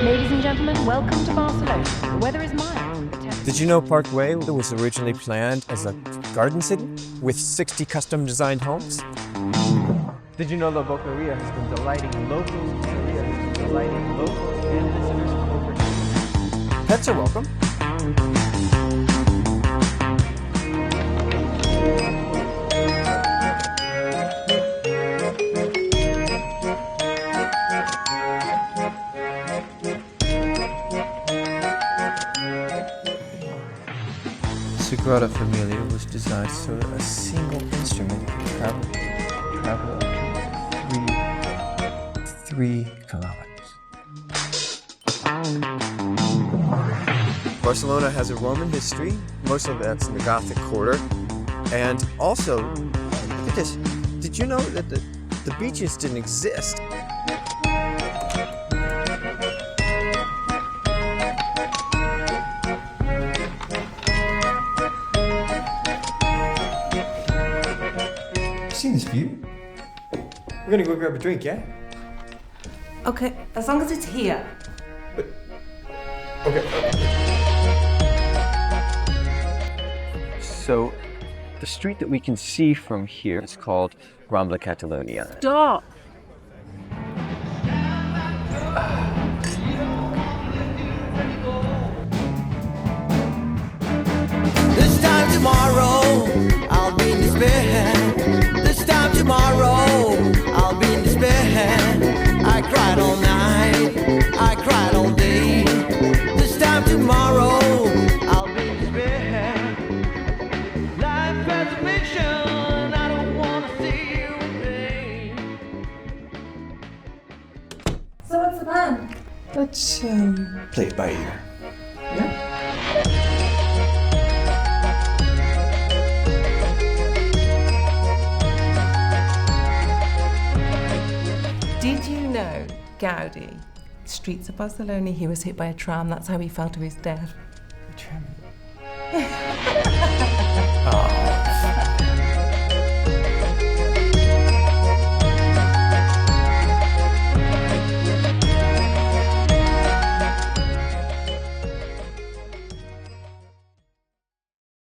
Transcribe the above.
Ladies and gentlemen, welcome to Barcelona. The weather is mild. Did you know Parkway was originally planned as a garden city with 60 custom designed homes? Did you know La Boqueria has been delighting locals and visitors for over 10 years? Pets are welcome. Sagrada Familia was designed so that a single instrument could travel up to 3 kilometers. Barcelona has a Roman history, most of that's in the Gothic quarter. And also, look at this. Did you know that the beaches didn't exist? Seen this view? We're gonna go grab a drink, yeah? Okay, as long as it's here. Okay. So, the street that we can see from here is called Rambla Catalonia. Stop! This time tomorrow, I'll be in despair. This time tomorrow, I'll be in despair. I cried all night, I cried all day. This time tomorrow, I'll be in despair. Life has a mission, I don't want to see you in pain. So what's the plan? Let's play it by ear. Yeah? Did you know Gaudi, streets of Barcelona, he was hit by a tram, that's how he fell to his death. A tram.